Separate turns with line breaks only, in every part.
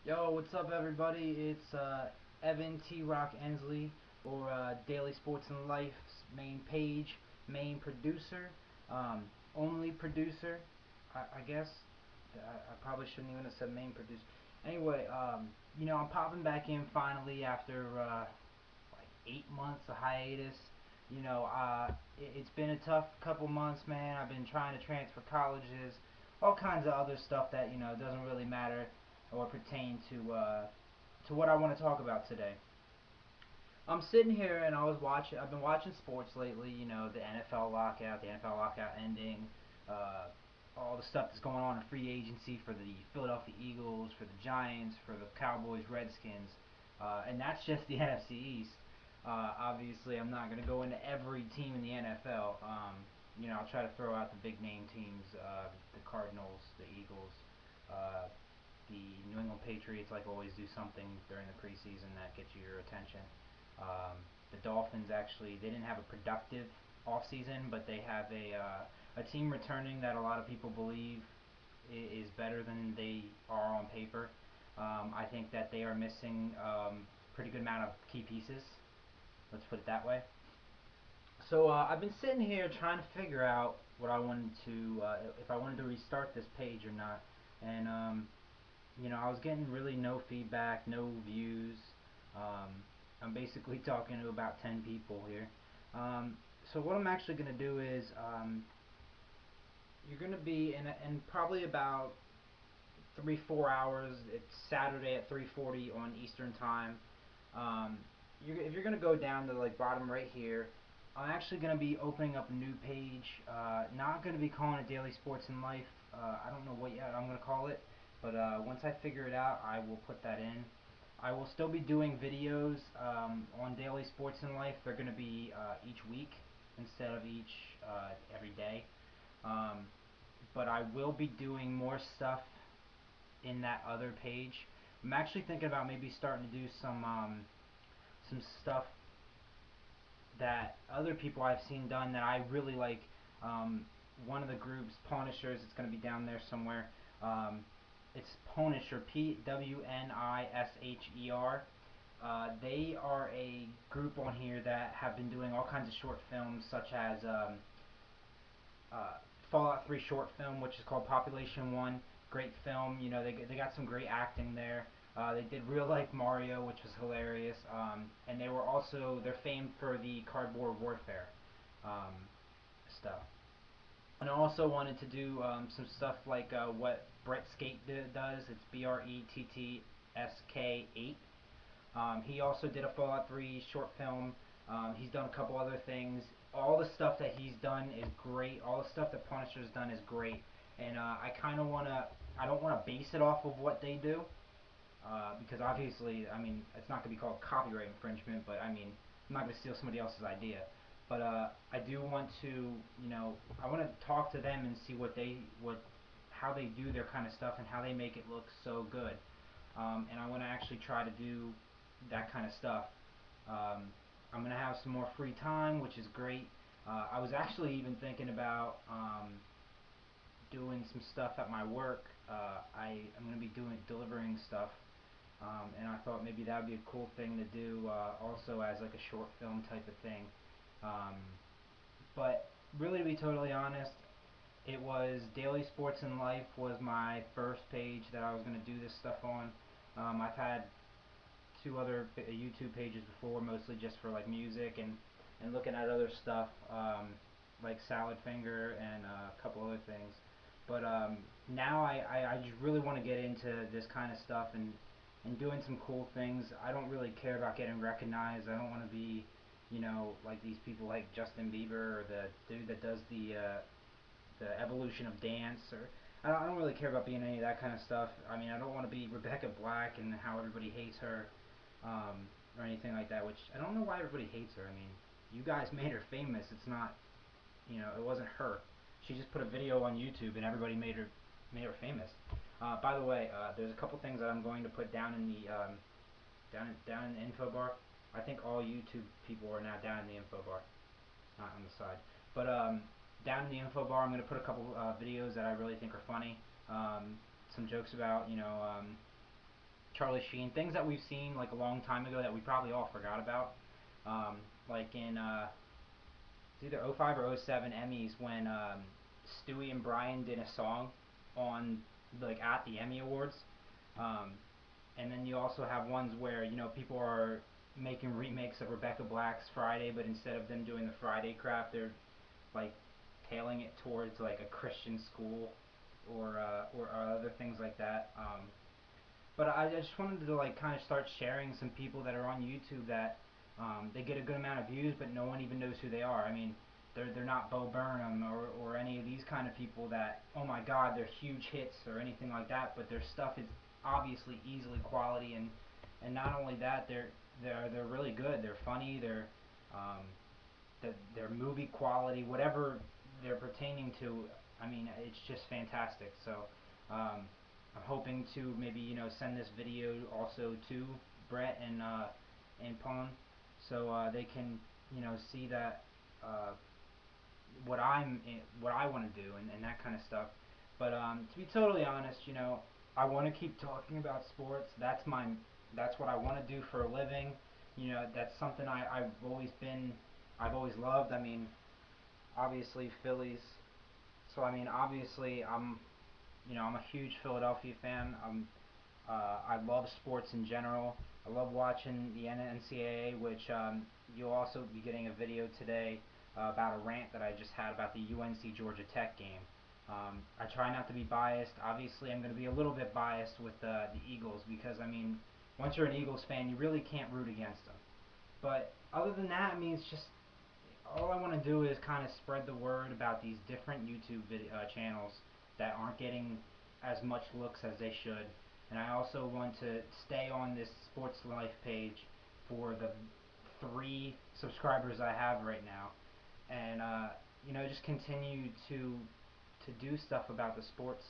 Yo, what's up, everybody? It's Evan T. Rock Ensley, or Daily Sports and Life's main page, main producer, um, only producer, I guess. I probably shouldn't even have said main producer. Anyway, I'm popping back in finally after like 8 months of hiatus. It's been a tough couple months, man. I've been trying to transfer colleges, all kinds of other stuff that doesn't really matter or pertain to what I want to talk about today. I'm sitting here and I've been watching sports lately. The NFL lockout, the NFL lockout ending, uh, all the stuff that's going on in free agency for the Philadelphia Eagles, for the Giants, for the Cowboys, Redskins, and that's just the NFC East. Obviously, I'm not going to go into every team in the NFL. I'll try to throw out the big name teams, the Cardinals, the Eagles, uh, the New England Patriots, like always, do something during the preseason that gets your attention. The Dolphins actually they didn't have a productive off season, but they have a team returning that a lot of people believe is better than they are on paper. I think that they are missing pretty good amount of key pieces. Let's put it that way. So I've been sitting here trying to figure out what I wanted to, if I wanted to restart this page or not, and I was getting really no feedback, no views. Um, I'm basically talking to about 10 people here. So what I'm actually going to do is you're going to be in probably about 3-4 hours. It's Saturday at 3:40 on Eastern time. Um, if you're going to go down to like bottom right here, I'm actually going to be opening up a new page. Not going to be calling it Daily Sports and Life. I don't know what yet I'm going to call it, but once I figure it out, I will put that in. I will still be doing videos on Daily Sports and Life. They're going to be each week instead of every day. Um, but I will be doing more stuff in that other page. I'm actually thinking about maybe starting to do some stuff that other people I've seen done that I really like. Um, One of the groups, Punishers, it's going to be down there somewhere. It's Punisher, Pwnisher. They are a group on here that have been doing all kinds of short films, such as uh, Fallout 3 short film, which is called Population 1. Great film. They got some great acting there. They did real life Mario, which was hilarious. And they're famed for the cardboard warfare um, stuff. And I also wanted to do some stuff like what Brett Skate does. It's BRETTSK 8. He also did a Fallout 3 short film. He's done a couple other things. All the stuff that he's done is great. All the stuff that Punisher's done is great. And I kind of want to. I don't want to base it off of what they do, because obviously, I mean, it's not going to be called copyright infringement. But I mean, I'm not going to steal somebody else's idea. But I do want to, I want to talk to them and see how they do their kind of stuff and how they make it look so good. And I want to actually try to do that kind of stuff. Um, I'm gonna have some more free time, which is great. I was actually even thinking about doing some stuff at my work. I'm gonna be delivering stuff, and I thought maybe that would be a cool thing to do, also as like a short film type of thing. Um, but really, to be totally honest, it was Daily Sports and Life was my first page that I was gonna do this stuff on. I've had two other YouTube pages before, mostly just for like music and looking at other stuff, like Salad Finger and a couple other things. But now I just really want to get into this kind of stuff and doing some cool things. I don't really care about getting recognized. I don't want to be, like these people like Justin Bieber or the dude that does the evolution of dance, or I don't really care about being any of that kind of stuff. I mean, I don't want to be Rebecca Black and how everybody hates her, or anything like that. Which I don't know why everybody hates her. I mean, you guys made her famous. It's not, it wasn't her. She just put a video on YouTube and everybody made her famous. By the way, there's a couple things that I'm going to put down in the down in the info bar. I think all YouTube people are now down in the info bar, not on the side. But down in the info bar, I'm going to put a couple videos that I really think are funny. Some jokes about, Charlie Sheen, things that we've seen like a long time ago that we probably all forgot about. Like in it's either '05 or '07 Emmys when Stewie and Brian did a song on like at the Emmy Awards. Um, and then you also have ones where people are making remakes of Rebecca Black's Friday, but instead of them doing the Friday crap, they're like tailing it towards like a Christian school or other things like that. But I just wanted to like kind of start sharing some people that are on YouTube that they get a good amount of views, but no one even knows who they are. I mean, they're not Bo Burnham or any of these kind of people that, oh my God, they're huge hits or anything like that. But their stuff is obviously easily quality, and not only that, they're really good. They're funny. Um, their movie quality, whatever they're pertaining to. I mean, it's just fantastic. So I'm hoping to maybe send this video also to Brett and Pone, so they can see that uh, what I want to do and that kind of stuff. But to be totally honest, I want to keep talking about sports. That's what I want to do for a living. That's something I've always loved. I mean, obviously Phillies. So I mean, obviously I'm a huge Philadelphia fan. I love sports in general. I love watching the NCAA, which you'll also be getting a video today about a rant that I just had about the UNC Georgia Tech game. I try not to be biased. Obviously, I'm going to be a little bit biased with the Eagles because, I mean, once you're an Eagles fan, you really can't root against them. But other than that, I mean, it's just all I want to do is kind of spread the word about these different YouTube channels that aren't getting as much looks as they should. And I also want to stay on this Sports Life page for the 3 subscribers I have right now, and just continue to do stuff about the sports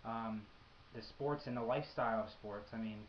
and the lifestyle of sports. I mean,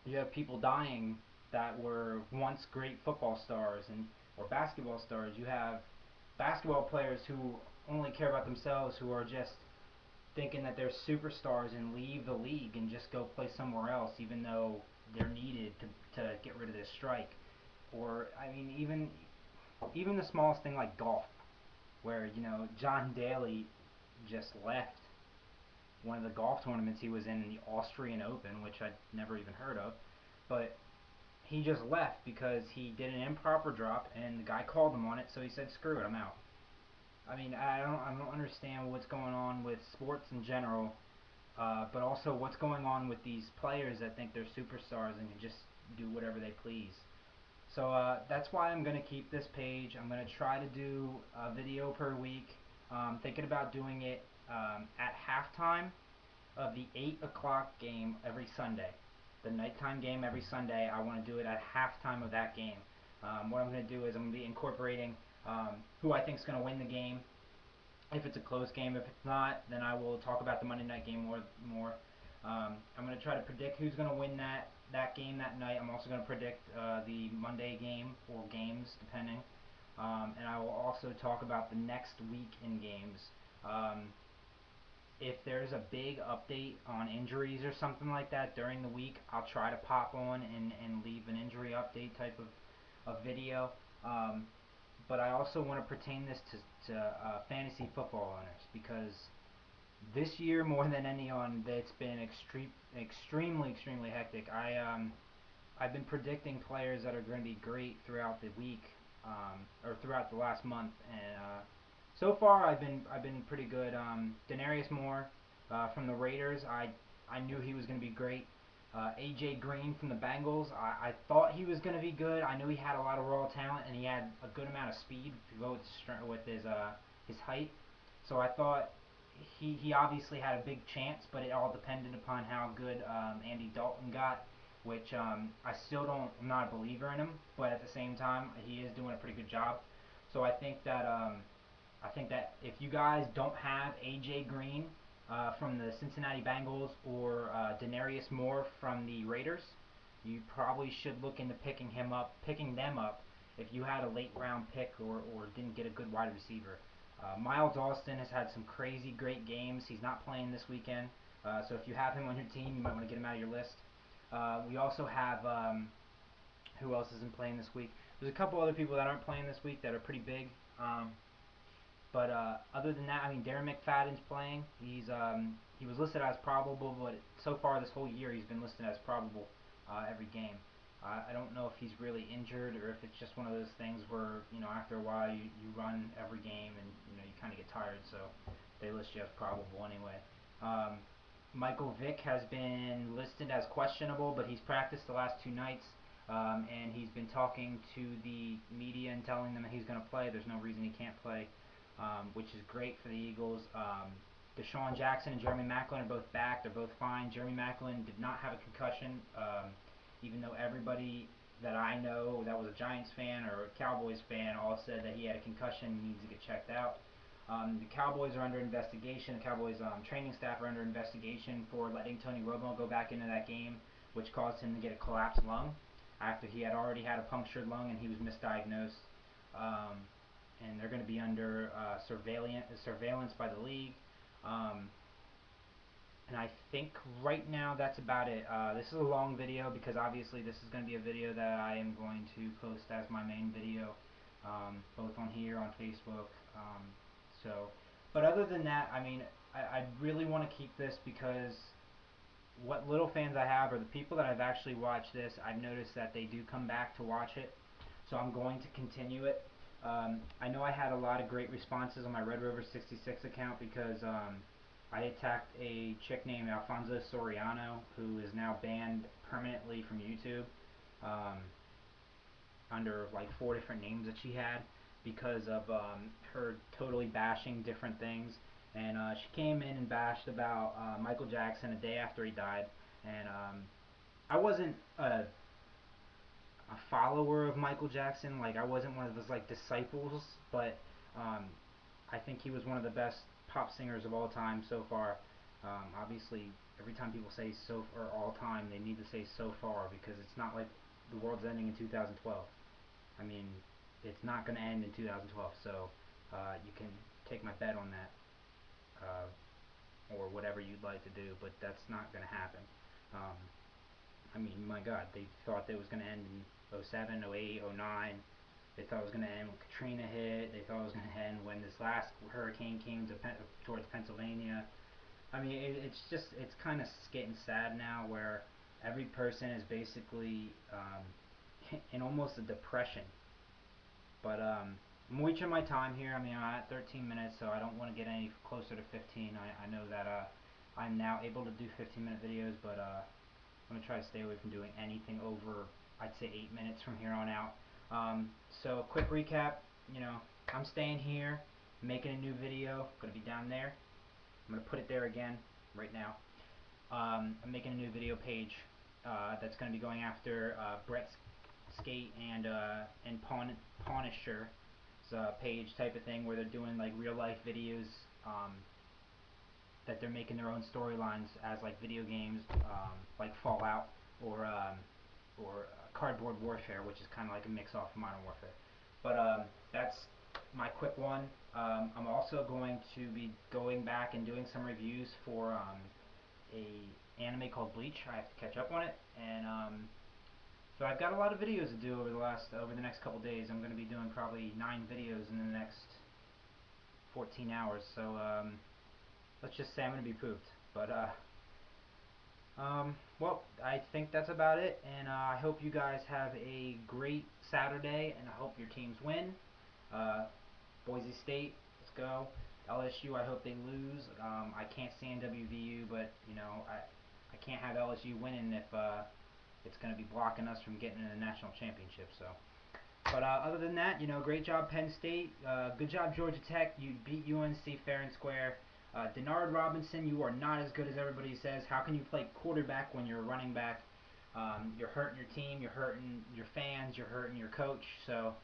you have people dying that were once great football stars and or basketball stars. You have basketball players who only care about themselves, who are just thinking that they're superstars and leave the league and just go play somewhere else, even though they're needed to get rid of this strike. Or I mean, even the smallest thing like golf, where John Daly just left one of the golf tournaments he was in the Austrian Open, which I'd never even heard of, but he just left because he did an improper drop and the guy called him on it, so he said, "Screw it, I'm out." I mean, I don't understand what's going on with sports in general, but also what's going on with these players that think they're superstars and can just do whatever they please. So that's why I'm going to keep this page. I'm going to try to do a video per week. Thinking about doing it at halftime of the 8 o'clock game every Sunday. The nighttime game every Sunday, I want to do it at halftime of that game. What I'm going to do is I'm going to be incorporating who I think is going to win the game. If it's a close game, if it's not, then I will talk about the Monday night game more. I'm going to try to predict who's going to win that game that night. I'm also going to predict the Monday game or games, depending. And I will also talk about the next week in games. If there's a big update on injuries or something like that during the week, I'll try to pop on and leave an injury update type of video. But I also want to pertain this to fantasy football owners, because this year more than any on, it's been extremely hectic. I've been predicting players that are going to be great throughout the week, or throughout the last month, and so far I've been pretty good. Denarius Moore from the Raiders, I knew he was going to be great. AJ Green from the Bengals, I thought he was going to be good. I knew he had a lot of raw talent and he had a good amount of speed if you go with his height. So I thought he obviously had a big chance, but it all depended upon how good Andy Dalton got, which I'm not a believer in him, but at the same time he is doing a pretty good job. So I think that if you guys don't have AJ Green from the Cincinnati Bengals or Denarius Moore from the Raiders, you probably should look into picking them up if you had a late round pick or didn't get a good wide receiver. Miles Austin has had some crazy great games. He's not playing this weekend, so if you have him on your team, you might want to get him out of your list. We also have who else isn't playing this week? There's a couple other people that aren't playing this week that are pretty big. But other than that, I mean, Darren McFadden's playing. He was listed as probable, but so far this whole year he's been listed as probable every game. I don't know if he's really injured or if it's just one of those things where, after a while you run every game and you kind of get tired, so they list you as probable anyway. Michael Vick has been listed as questionable, but he's practiced the last 2 nights, and he's been talking to the media and telling them that he's going to play. There's no reason he can't play, which is great for the Eagles. Deshaun Jackson and Jeremy Maclin are both back. They're both fine. Jeremy Maclin did not have a concussion, even though everybody that I know that was a Giants fan or a Cowboys fan all said that he had a concussion and needs to get checked out. The Cowboys are under investigation. The Cowboys training staff are under investigation for letting Tony Romo go back into that game, which caused him to get a collapsed lung after he had already had a punctured lung and he was misdiagnosed. And they're going to be under surveillance by the league. And I think right now that's about it. This is a long video because obviously this is going to be a video that I am going to post as my main video, both on here, on Facebook. But other than that, I mean, I really want to keep this because what little fans I have, or the people that I've actually watched this, I've noticed that they do come back to watch it. So I'm going to continue it. I know I had a lot of great responses on my Red Rover 66 account because I attacked a chick named Alfonso Soriano, who is now banned permanently from YouTube, under like 4 different names that she had because of her totally bashing different things. And she came in and bashed about Michael Jackson a day after he died. And I wasn't a follower of Michael Jackson. Like, I wasn't one of his like disciples, but I think he was one of the best pop singers of all time so far. Obviously, every time people say or all time, they need to say so far because it's not like the world's ending in 2012. I mean, it's not going to end in 2012, so you can take my bet on that, or whatever you'd like to do, but that's not going to happen. I mean, my God, they thought it was going to end in 07, 08, 09. They thought it was going to end when Katrina hit. They thought it was going to end when this last hurricane came towards Pennsylvania. I mean, it's kind of getting sad now where every person is basically in almost a depression. But I'm reaching my time here. I mean, I'm at 13 minutes, so I don't want to get any closer to 15. I know that I'm now able to do 15-minute videos, but I'm going to try to stay away from doing anything over, I'd say, 8 minutes from here on out. So, quick recap, I'm staying here, making a new video, going to be down there. I'm going to put it there again, right now. I'm making a new video page that's going to be going after Brett's Skate and Punisher. It's a page type of thing where they're doing like real life videos, that they're making their own storylines as like video games, like Fallout or Cardboard Warfare, which is kind of like a mix off of Modern Warfare. But that's my quick one. I'm also going to be going back and doing some reviews for a anime called Bleach. I have to catch up on it, and so I've got a lot of videos to do over the next couple days. I'm going to be doing probably 9 videos in the next 14 hours. So let's just say I'm going to be pooped. But well, I think that's about it, and I hope you guys have a great Saturday, and I hope your teams win. Boise State, let's go. LSU, I hope they lose. I can't stand WVU, but I can't have LSU winning if it's going to be blocking us from getting in the national championship. So, but other than that, great job Penn State. Good job Georgia Tech. You beat UNC fair and square. Denard Robinson, you are not as good as everybody says. How can you play quarterback when you're a running back? You're hurting your team. You're hurting your fans. You're hurting your coach. So,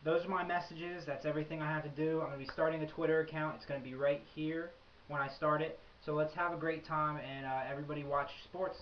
those are my messages. That's everything I have to do. I'm going to be starting a Twitter account. It's going to be right here when I start it. So let's have a great time, and everybody watch sports.